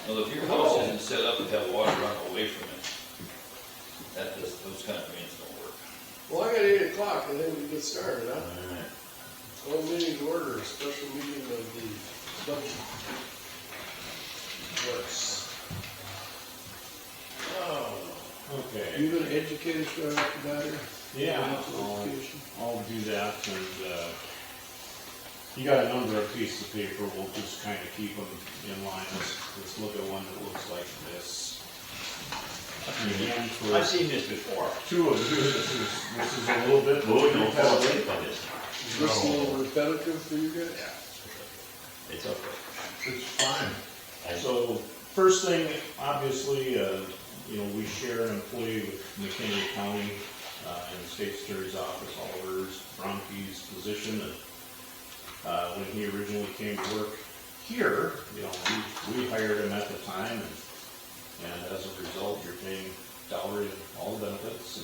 Well, if your house isn't set up to have water run away from it, those kind of drains don't work. Well, I got 8 o'clock and then we get started, huh? Alright. Call meeting to order, special meeting of the budget works. Oh, Okay. you gonna educate us right off the bat here? Yeah, Financial education? I'll do that, and, you got a number of pieces of paper, we'll just kind of keep them in line. Let's look at one that looks like this. And again, for I've seen this before. two of you, this is a little bit. Well, we don't follow repetitive. it on this. Is this a little repetitive for you guys? It's okay. It's fine. So, first thing, obviously, we share an employee with McHenry County, in the State Attorney's Office, Auditor's, Bromke's position, and when he originally came to work here, we hired him at the time, and as a result, you're paying salary and all the benefits,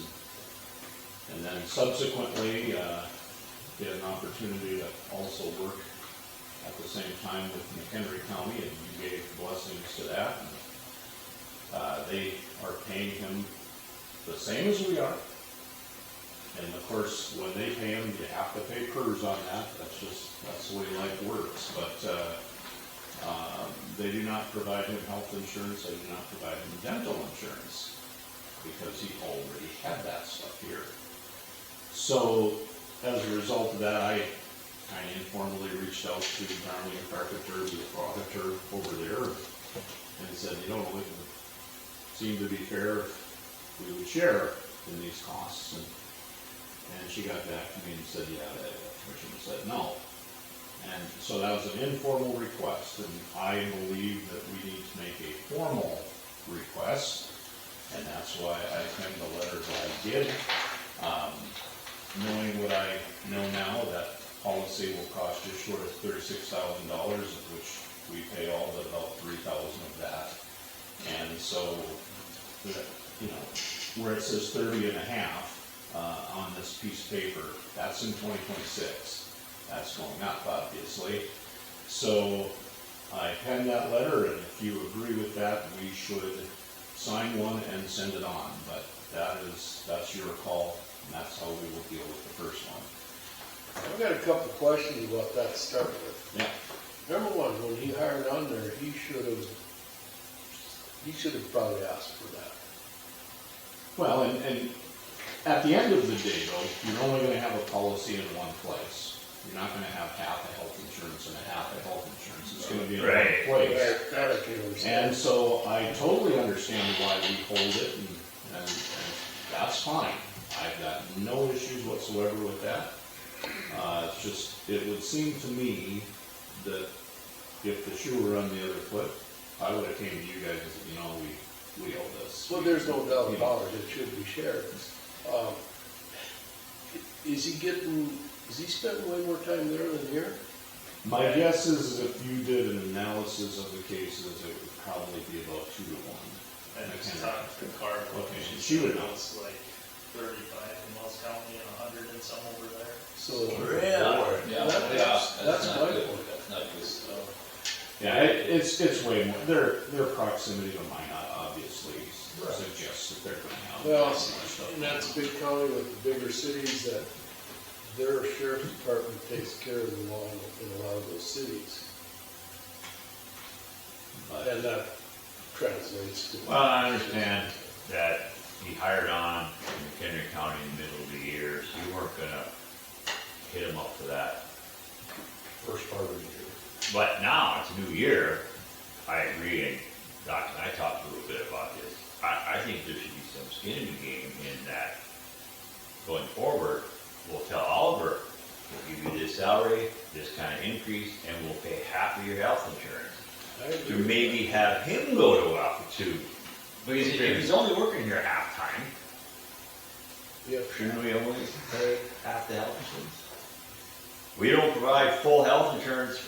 and then subsequently, get an opportunity to also work at the same time with McHenry County, and you gave blessings to that. And, they are paying him the same as we are. And of course, when they pay him, you have to pay PERS on that. That's the way life works. But they do not provide him health insurance. They do not provide him dental insurance because he already had that stuff here. So as a result of that, I kind of informally reached out to Darlene Carpenter, the auditor over there, and said, it would seem to be fair if we would share in these costs. And she got back to me and said, yeah, the commission said no. And so that was an informal request, and I believe that we need to make a formal request, and that's why I penned the letter that I did. Knowing what I know now, that policy will cost just short of $36,000, of which we pay all but about $3,000 of that. And so, where it says 30 and a half, on this piece of paper, that's in 2026. That's going up, obviously. So I penned that letter, and if you agree with that, we should sign one and send it on. But that's your call, and that's how we will deal with the first one. I've got a couple of questions about that to start with. Yeah. Number one, when he hired on there, he should have probably asked for that. Well, and at the end of the day, though, you're only going to have a policy in one place. You're not going to have half a health insurance and a half a health insurance. It's going to be in one place. That I can understand. And so I totally understand why we hold it, and that's fine. I've got no issues whatsoever with that. It's just, it would seem to me that if the shoe were on the other foot, I would have came to you guys and said, we owe this. Well, there's no doubt about it, it should be shared. Is he spending way more time there than here? My guess is if you did an analysis of the cases, it would probably be about 2 to 1. I just talked to Carl. Okay, she would know. It's like 35 in Wells County and 100 and some over there. So, Yeah, that's my good. point. That's not good. So, Yeah, it's way more. Their proximity to mine obviously suggests that they're going to have. Well, more stuff. and that's a big county with bigger cities that their sheriff's department takes care of the law in a lot of those cities. But, And that translates to. Well, I understand that he hired on in McHenry County in the middle of the year, so you weren't gonna hit him up for that. First part of the year. But now it's a new year. I agree, and Doc and I talked a little bit about this. I think there should be some skin in the game in that going forward, we'll tell Oliver, we'll give you this salary, this kind of increase, and we'll pay half of your health insurance. To maybe have him go to to, because if he's only working here half time, Yep. shouldn't we only pay half the health insurance? We don't provide full health insurance.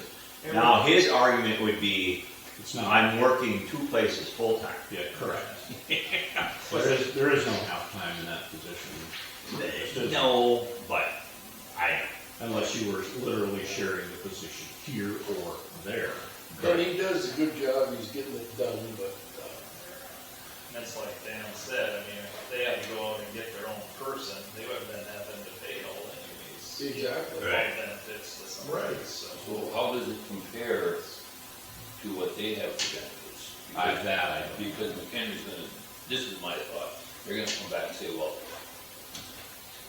Now, his argument would be, it's not. I'm working 2 places full time. Yeah, correct. There is no half time in that position. No, but I am. Unless you were literally sharing the position here or there. And he does a good job, he's getting it done, but, That's like Dan said, I mean, if they had to go out and get their own person, they would then have them to pay it all anyways. exactly. All Right. benefits to somebody, so. So how does it compare to what they have for benefits? I don't. Because McHenry's gonna, this is my thought, they're gonna come back and say, well,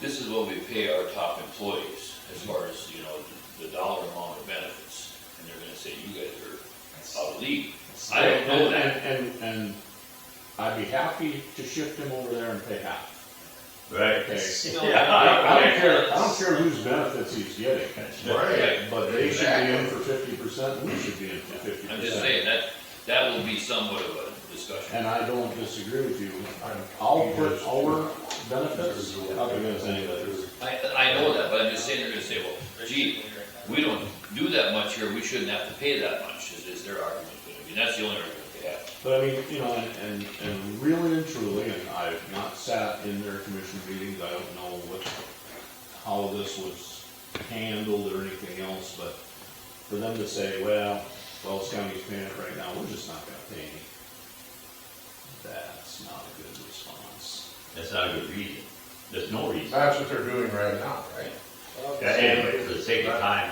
this is what we pay our top employees as far as, you know, the dollar amount of benefits. And they're gonna say, you guys are out of league. I don't know that. And I'd be happy to shift him over there and pay half. Right. Okay. Yeah. I don't care whose benefits he's getting. Right. But they should be in for 50%, we should be in for 50%. I'm just saying, that will be somewhat of a discussion. And I don't disagree with you. I'll put our benefits up against anybody's. I know that, but I'm just saying, they're gonna say, well, gee, we don't do that much here, we shouldn't have to pay that much, is their argument gonna be, and that's the only argument they have. But I mean, you know, and really and truly, and I've not sat in their commission meetings, I don't know how this was handled or anything else, but for them to say, well, Wells County's paying it right now, we're just not gonna pay any. That's not a good response. That's not a good reason. There's no reason. That's what they're doing right now, right? Yeah, anyway, for the sake of time,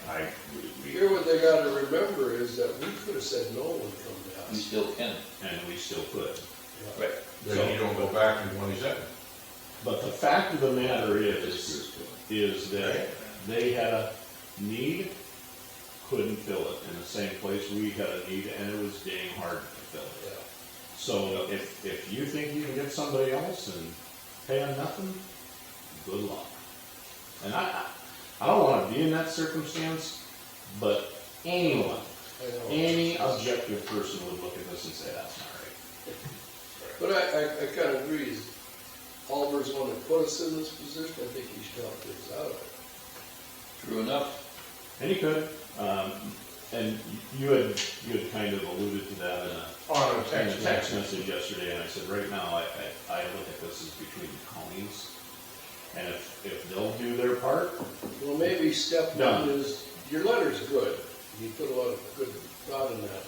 I would agree. Here, what they gotta remember is that we could have said no when it come to We us. still can, And we still could. right. Then you don't go back to 27. But the fact of the matter is that they had a need, couldn't fill it in the same place we had a need, and it was dang hard to fill it. Yeah. So if you think you can get somebody else and pay them nothing, good luck. And I don't wanna be in that circumstance, but anyone, I know. any objective person would look at this and say, that's not right. But I kinda agree, is Oliver's one that put us in this position, I think he should help us out of it. True enough. And he could, and you had kind of alluded to that in On a a text text message. message yesterday, and I said, right now, I look at this as between the counties. And if they'll do their part, Well, maybe step Done. one is, your letter's good, you put a lot of good thought in that.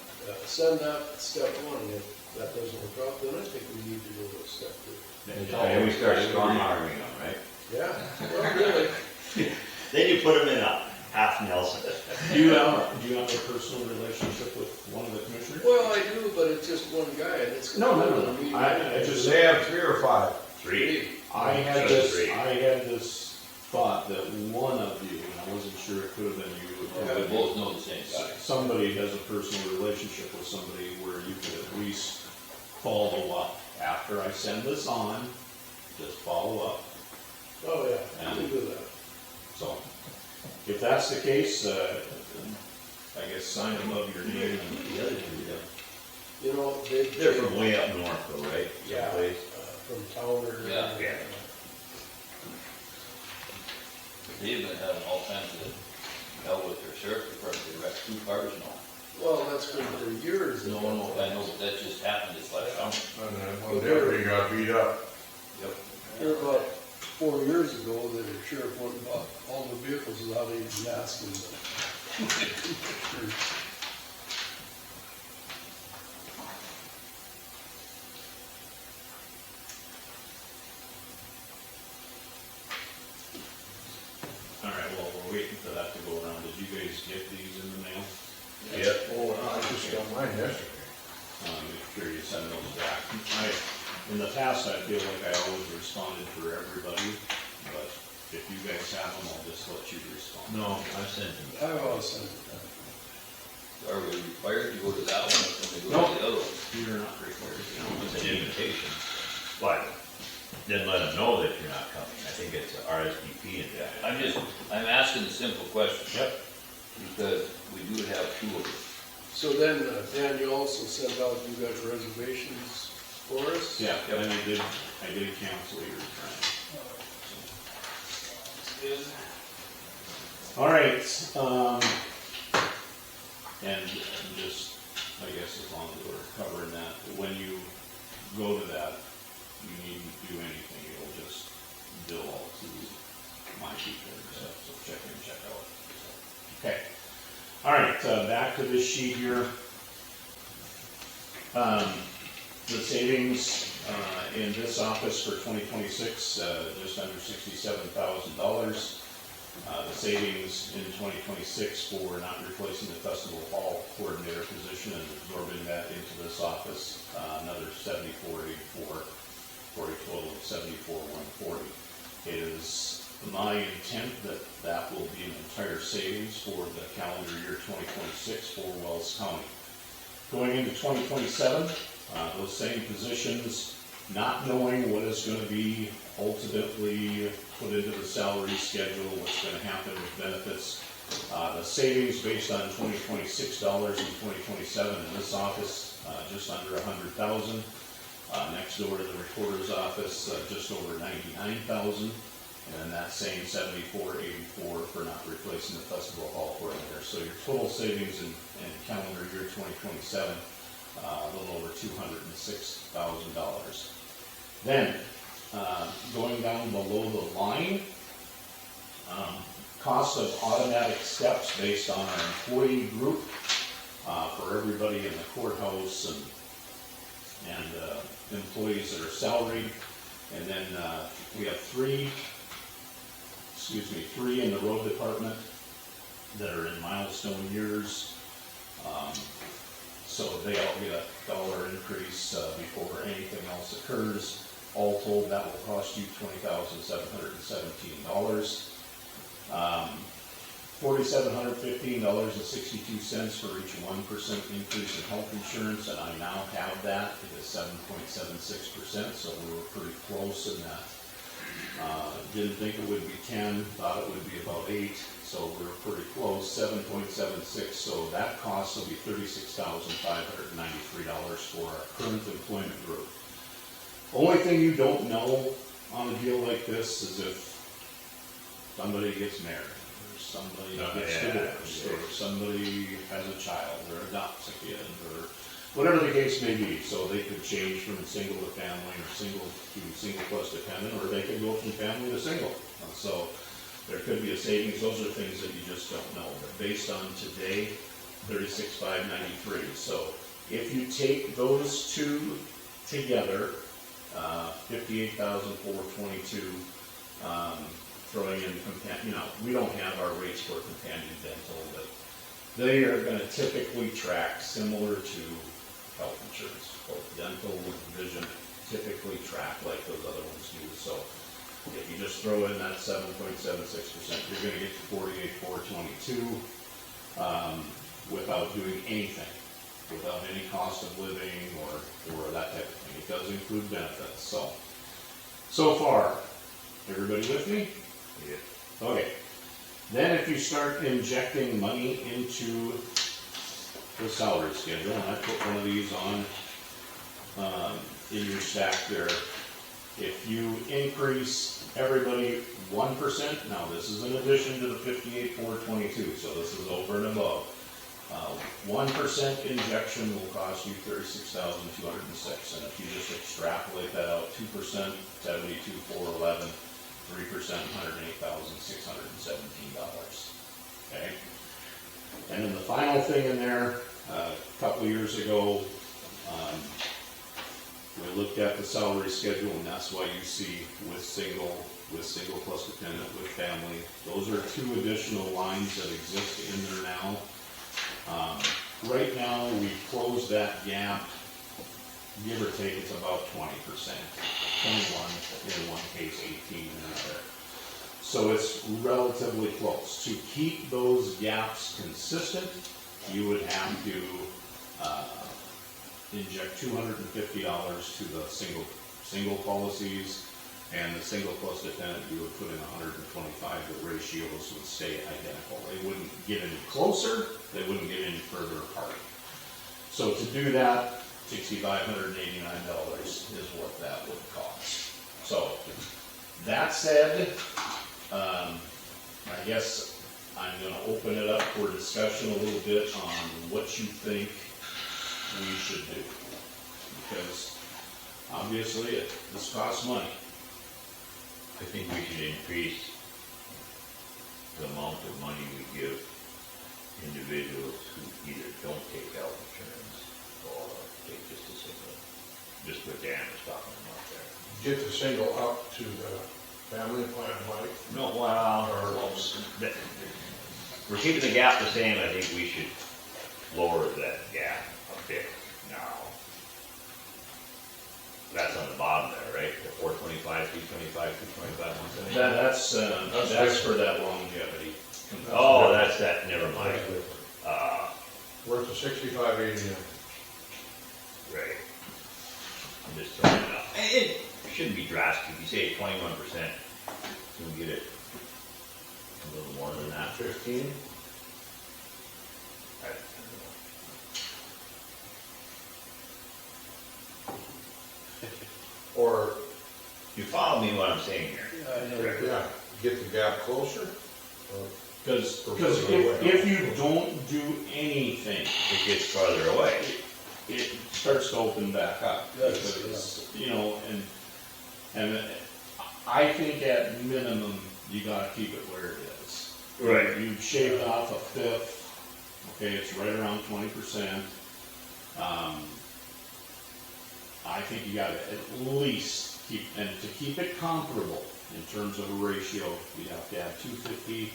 Send that step one, and if that doesn't work out, then I think we need to go to step two. And we start strong arming them, right? Yeah, well, really, Then you put them in a half Nelson. do you have a personal relationship with one of the commissioners? well, I do, but it's just one guy, and it's. No. meeting. I just They have 3 or 5. 3. I had Just three. this thought that one of you, and I wasn't sure it could have been you. We both know the same guy. Somebody has a personal relationship with somebody where you could at least follow up. After I send this on, just follow up. Oh, yeah, I can do that. So, if that's the case, I guess sign above your name and the other two. You know, they. They're from way up north though, right? Yeah, Someplace. from Towner. Yeah. Yeah. They've been having all kinds of hell with their sheriff department, they wrecked 2 cars now. Well, that's been for years. No, I know, but that just happened this last summer. And then one day we got beat up. Yep. Here about 4 years ago, the sheriff went and bought all the vehicles without even asking them. All right, well, we're waiting for that to go around. Did you guys get these in the mail? Yep. Oh, I just got mine yesterday. Make sure you send those back. In the past, I feel like I always responded for everybody, but if you guys have them, I'll just let you respond. No, I sent them. I've always said that. Are we required to go to that one, or can we go No. to the other one? You're not required to. It's an invitation, but then let them know that you're not coming. I think it's RSVP and that. I'm asking a simple question. Yep. Because we do have 2 of them. So then, Dan, you also sent out, you got reservations for us? Yeah, and I did cancel yours, Brian. Good. All right, and just, I guess as long as we're covering that, when you go to that, you needn't do anything, you'll just bill all to my people and stuff, so check in, check out. Okay. All right, back to this sheet here. The savings, in this office for 2026, just under $67,000. The savings in 2026 for not replacing the festival hall coordinator position and absorbing that into this office, another $74,804 for a total of $74,140. It is my intent that that will be an entire savings for the calendar year 2026 for Wells County. Going into 2027, those same positions, not knowing what is going to be ultimately put into the salary schedule, what's going to happen with benefits. The savings based on $2026 in 2027 in this office, just under $100,000. Next door to the recorder's office, just over $99,000. And then that same $74,804 for not replacing the festival hall coordinator. So your total savings in calendar year 2027, a little over $206,000. Then, going down below the line, cost of automatic steps based on our employee group for everybody in the courthouse and employees that are salaried. And then we have three in the road department that are in milestone years. So they all get a dollar increase before anything else occurs. All told, that will cost you $20,717. $4,715.62 for each 1% increase in health insurance, and I now have that. It is 7.76%, so we were pretty close in that. Didn't think it would be 10, thought it would be about 8, so we were pretty close, 7.76. So that cost will be $36,593 for our current employment group. Only thing you don't know on a deal like this is if somebody gets married, or somebody gets divorced, or somebody has a child, or adopts a kid, or whatever the case may be. So they could change from single to family, or single to single plus dependent, or they could go from family to single. So there could be a savings. Those are things that you just don't know. But based on today, $36,593. So if you take those two together, $58,422, throwing in we don't have our rates for companion dental, but they are going to typically track similar to health insurance. Both dental and vision typically track like those other ones do. So if you just throw in that 7.76%, you're going to get to $48,422 without doing anything, without any cost of living or that type of thing. It does include benefits. So far, everybody with me? Yeah. Okay. Then if you start injecting money into the salary schedule, and I put one of these on in your stack there, if you increase everybody 1%, now this is in addition to the $58,422, so this is over and above. 1% injection will cost you $36,206, and if you just extrapolate that out, 2%, $72,411, 3%, $108,617. Okay. And then the final thing in there, a couple of years ago, we looked at the salary schedule, and that's why you see with single plus dependent, with family. Those are two additional lines that exist in there now. Right now, we've closed that gap, give or take, it's about 20%. 21 in one case, 18 in another. So it's relatively close. To keep those gaps consistent, you would have to inject $250 to the single policies, and the single plus dependent, you would put in 125. The ratios would stay identical. They wouldn't get any closer, they wouldn't get any further apart. So to do that, $6,589 is what that would cost. So, that said, I guess I'm going to open it up for discussion a little bit on what you think we should do. Because obviously this costs money. I think we should increase the amount of money we give individuals who either don't take health insurance or take just a single, just what Dan was talking about there. Get the single up to the family plan, Mike. No, well, we're keeping the gap the same. I think we should lower that gap a bit now. That's on the bottom there, right? The 425, 325, 225, 170. That's for that longevity. Oh, that's that, never mind. Worth of 65.89. Right. I'm just throwing it out. It shouldn't be drastic. If you say 21%, you'll get it a little more than that. 15. I don't know. Or, You follow me what I'm saying here? Yeah, I know. Correct. yeah, get the gap closer. Or Because further away. if you don't do anything, It gets farther away. it starts to open back up. Yes, Because, you know, and I think at minimum, you gotta keep it where it is. Right. You've shaved off a fifth, okay, it's right around 20%. I think you gotta at least keep, and to keep it comparable in terms of a ratio, you have to have 250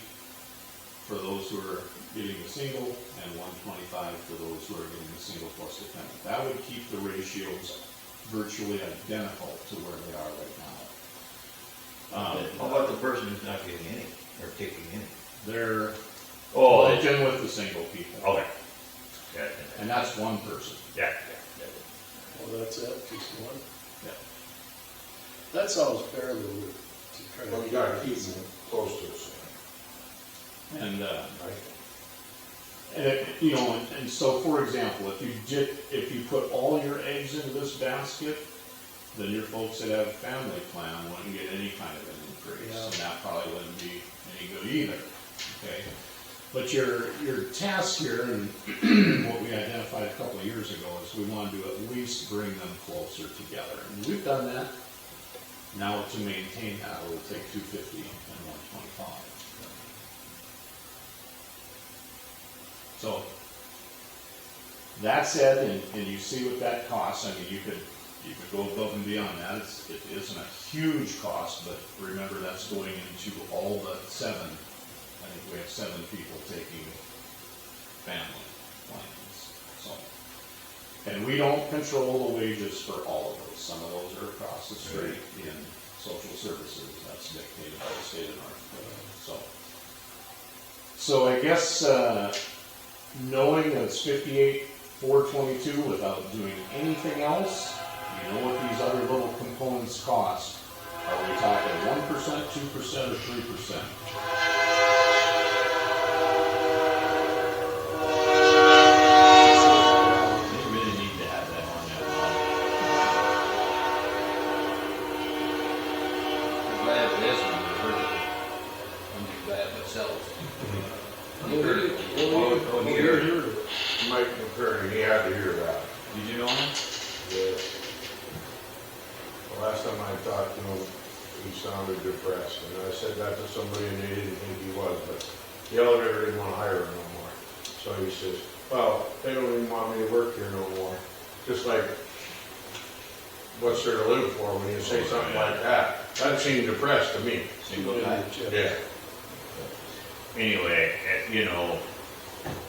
for those who are getting the single, and 125 for those who are getting the single plus dependent. That would keep the ratios virtually identical to where they are right now. How about the person who's not getting any, or taking any? They're Oh, lumped in with the single people, okay. Yeah, and that's one person. yeah. Well, that's it, just one. Yeah. That sounds fair to try to. Well, you gotta keep them close to the same. And, I think. you know, and so, for example, if you put all your eggs into this basket, then your folks that have a family plan wouldn't get any kind of an increase, Yeah. and that probably wouldn't be any good either, okay? But your task here, and what we identified a couple of years ago, is we wanted to at least bring them closer together, and we've done that. Now, to maintain that, we'll take 250 and 125. So, that said, and you see what that costs, I mean, you could go above and beyond that, it isn't a huge cost, but remember, that's going into all the 7, I think we have 7 people taking family plans, so. And we don't control the wages for all of those, some of those are across the street in social services, that's dictated by the state of North Dakota, so. So I guess, knowing that it's 58,422 without doing anything else, you know what these other little components cost. Are we talking 1%, 2%, or 3%? They really need to have that on there. I'm glad for this one, we heard it. I'm just glad myself. You heard it. Well, we heard it. Mike McHenry, he had to hear that. Did you know him? Yeah. The last time I talked to him, he sounded depressed, and I said that to somebody and they didn't think he was, but the elevator didn't want to hire him no more. So he says, well, they don't even want me to work here no more. Just like, what's there to live for when you say something like that? That seemed depressed to me. Single guy. Yeah. Anyway, you know,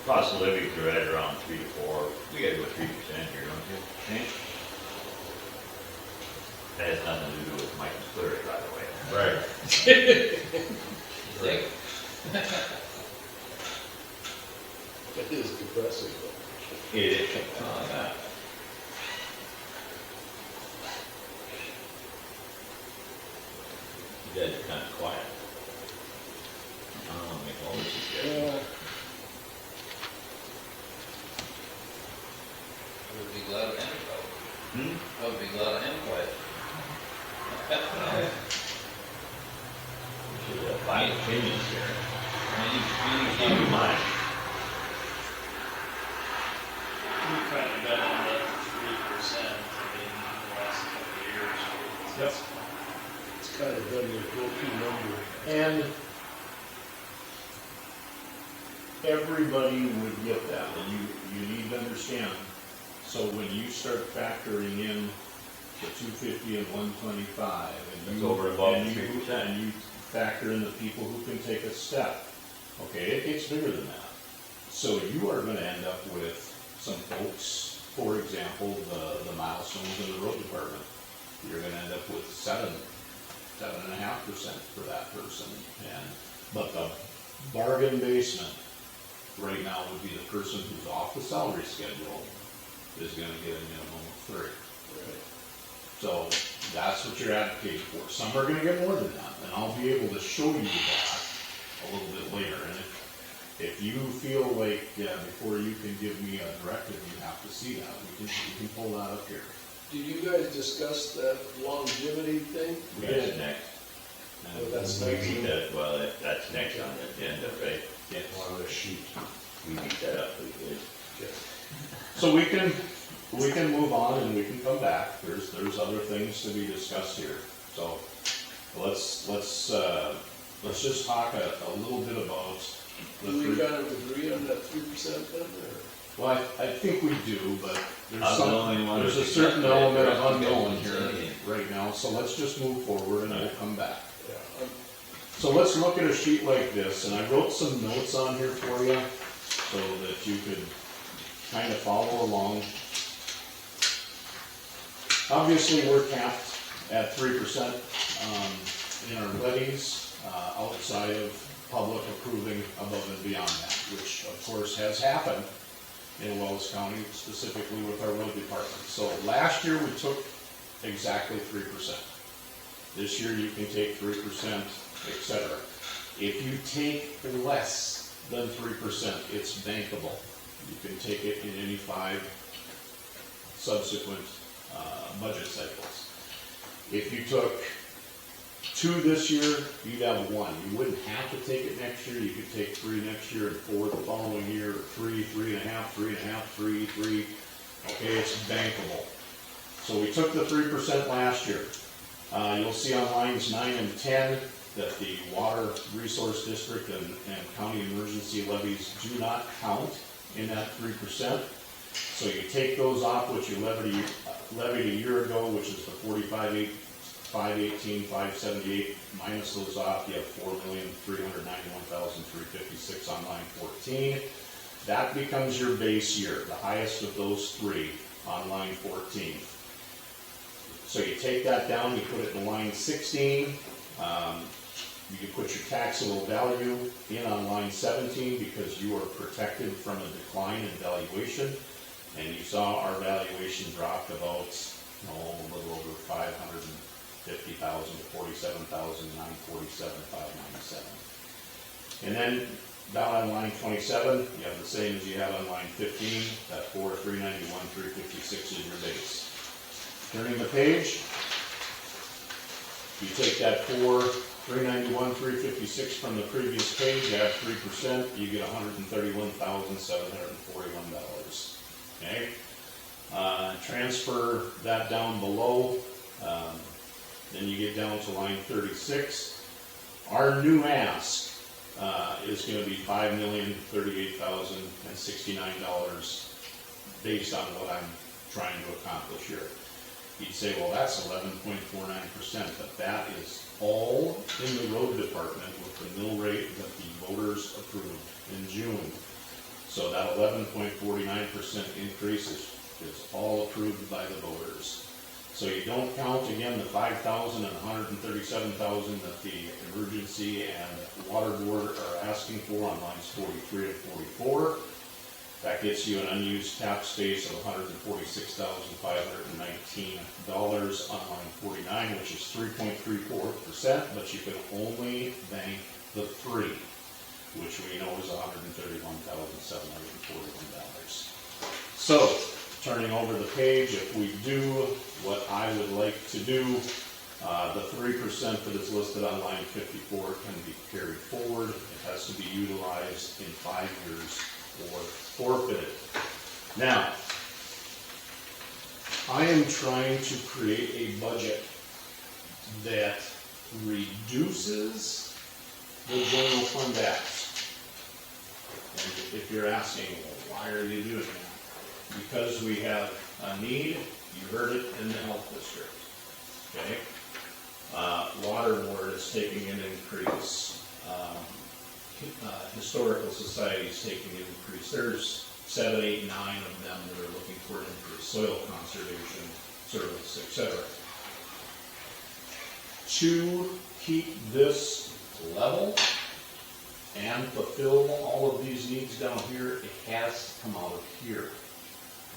cost of living is right around 3 to 4. We gotta go 3% here, don't you think? That has nothing to do with Mike McCleary, by the way. Right. Think. It is depressing, though. It is. Oh, yeah. You guys are kind of quiet. I don't want to make all this suggestions. Yeah. I would be glad of him, Hmm? I would be glad of him, quiet. We should have fine opinions here. Meeting's Keep in mind. We kind of been on the 3%, I mean, the last couple of years. Yep. It's kind of been the go-to number. And everybody would get that, and you need to understand. So when you start factoring in the 250 and 125, and That's you, over and above and the you, 3%. and you factor in the people who can take a step, okay, it gets bigger than that. So you are gonna end up with some folks, for example, the milestones in the road department. You're gonna end up with 7.5% for that person. But the bargain basement right now would be the person who's off the salary schedule is gonna get a minimum of 3. So that's what you're advocating for. Some are gonna get more than that, and I'll be able to show you that a little bit later. And if you feel like, before you can give me a directive, you have to see that, we can pull that up here. Did you guys discuss that longevity thing? That's next. Oh, that's We next. beat that, well, that's next on the agenda, right? Yes. On the sheet. We beat that up pretty good. Okay. So we can move on and we can come back. There's other things to be discussed here. So let's just talk a little bit about the Do we 3. kind of agree on that 3% then, or? Well, I think we do, but I'm the only one there's a who certain accepted it. element of The rest of you unknown guys here can say it. right now. So let's just move forward and we'll come back. Yeah, So let's look at a sheet like this, and I wrote some notes on here for you so that you could kind of follow along. Obviously, we're capped at 3% in our levies, outside of public approving above and beyond that, which of course has happened in Wells County, specifically with our road department. So last year, we took exactly 3%. This year, you can take 3%, etc. If you take less than 3%, it's bankable. You can take it in any 5 subsequent budget cycles. If you took 2 this year, you'd have 1. You wouldn't have to take it next year. You could take 3 next year and 4 the following year, or 3, 3.5, 3.5, 3, 3. Okay, it's bankable. So we took the 3% last year. You'll see on lines 9 and 10 that the water resource district and county emergency levies do not count in that 3%. So you take those off, which you levied a year ago, which is the 518,578, minus those off, you have 4,391,356 on line 14. That becomes your base year, the highest of those 3 on line 14. So you take that down, you put it in line 16. You can put your taxable value in on line 17 because you are protected from a decline in valuation. And you saw our valuation dropped about, a little over 550,000 to 47,947,597. And then down on line 27, you have the same as you have on line 15. That 4,391,356 is your base. Turning the page, you take that 4,391,356 from the previous page, add 3%, you get $131,741. Okay? Transfer that down below, then you get down to line 36. Our new ask is going to be $5,038,069 based on what I'm trying to accomplish here. You'd say, well, that's 11.49%, but that is all in the road department with the mill rate that the voters approved in June. So that 11.49% increase is all approved by the voters. So you don't count again the 5,000 and 137,000 that the emergency and water board are asking for on lines 43 and 44. That gets you an unused tap space of $146,519 on line 49, which is 3.34%, but you can only bank the 3, which we know is $131,741. So, turning over the page, if we do what I would like to do, the 3% that is listed on line 54 can be carried forward. It has to be utilized in 5 years or forfeited. Now, I am trying to create a budget that reduces the general fund ask. And if you're asking, well, why are you doing that? Because we have a need, you heard it in the health district, okay? Water board is taking an increase, historical society is taking an increase. There's 7, 8, 9 of them that are looking for an increase, soil conservation service, etc. To keep this level and fulfill all of these needs down here, it has to come out of here.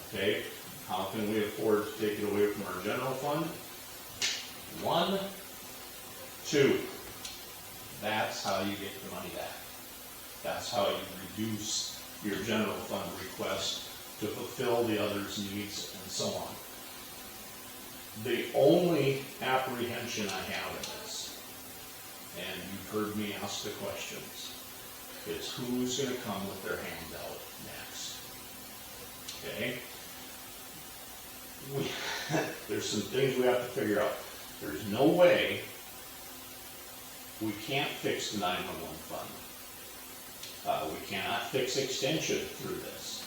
Okay? How can we afford to take it away from our general fund? 1, 2. That's how you get the money back. That's how you reduce your general fund request to fulfill the others' needs and so on. The only apprehension I have in this, and you've heard me ask the questions, is who's going to come with their handout next. Okay? There's some things we have to figure out. There's no way we can't fix the 911 fund. We cannot fix extension through this.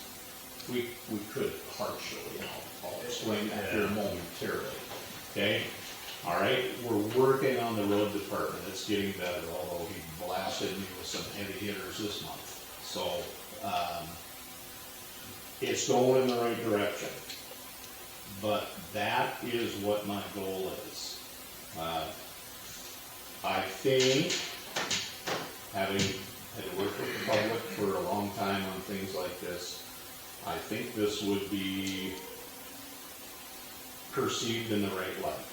We could partially, I'll explain that here momentarily. Okay? All right, we're working on the road department. It's getting better, although he blasted me with some heavy hitters this month. So, it's going in the right direction. But that is what my goal is. I think, having had worked with the public for a long time on things like this, I think this would be perceived in the right light,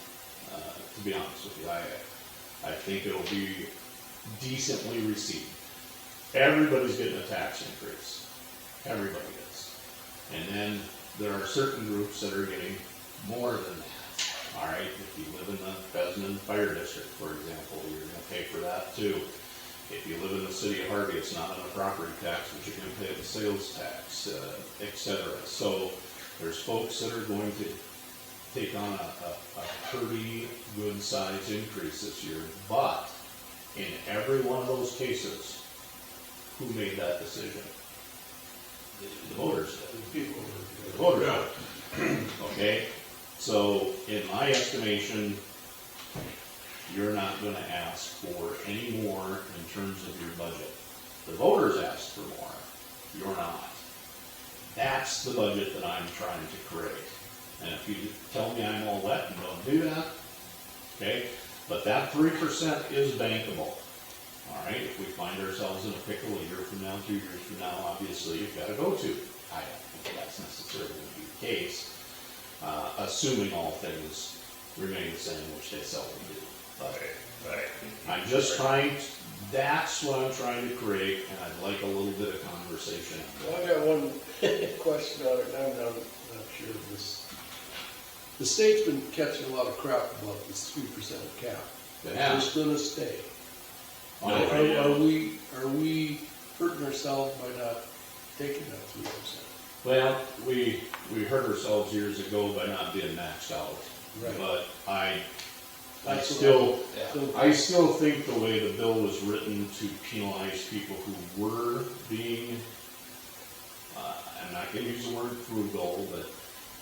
to be honest with you. I think it'll be decently received. Everybody's getting a tax increase. Everybody is. And then there are certain groups that are getting more than that. All right, if you live in the Besman Fire District, for example, you're going to pay for that too. If you live in the city of Harvey, it's not on a property tax, but you're going to pay the sales tax, etc. So there's folks that are going to take on a pretty good size increase this year. But in every one of those cases, who made that decision? The voters did. The people The voters did. Okay? So in my estimation, you're not going to ask for any more in terms of your budget. The voters asked for more. You're not. That's the budget that I'm trying to create. And if you tell me I'm all wet and don't do that, okay? But that 3% is bankable. All right? If we find ourselves in a pickle a year from now, 2 years from now, obviously you've got to go to. I don't think that's necessarily going to be the case, assuming all things remain the same, which they seldom do. But Right. I'm just trying, that's what I'm trying to create, and I'd like a little bit of conversation. Well, I got one question on it, and I'm not sure of this. The state's been catching a lot of crap about this 3% cap. Yeah. It's gonna stay. No, Are we hurting ourselves by not taking that 3%? Well, we hurt ourselves years ago by not being maxed out. Right. But I That's what still, So- I still think the way the bill was written to penalize people who were being, I'm not gonna use the word frugal, but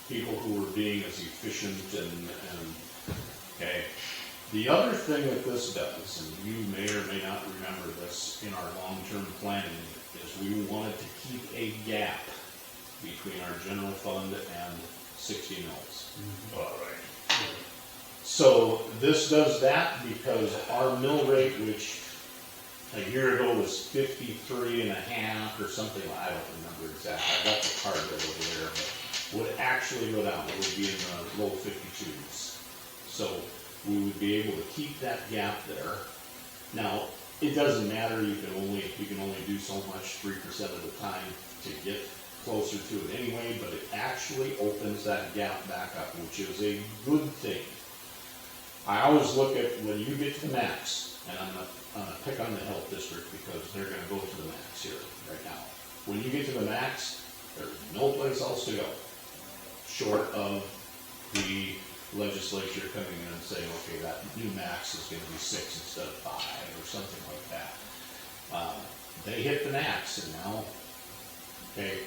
people who were being as efficient and okay. The other thing that this does, and you may or may not remember this in our long-term planning, is we wanted to keep a gap between our general fund and 60 mills. All right. So this does that because our mill rate, which a year ago was 53.5 or something, I don't remember exactly, I got the card right over there, but would actually go down, it would be in the low 52s. So we would be able to keep that gap there. Now, it doesn't matter, you can only do so much 3% at a time to get closer to it anyway, but it actually opens that gap back up, which is a good thing. I always look at when you get to the max, and I'm gonna pick on the health district because they're gonna go to the max here right now. When you get to the max, there's no place else to go, short of the legislature coming in and saying, okay, that new max is gonna be 6 instead of 5, or something like that. They hit the max, and now Okay,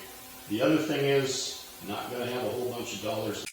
the other thing is, not gonna have a whole bunch of dollars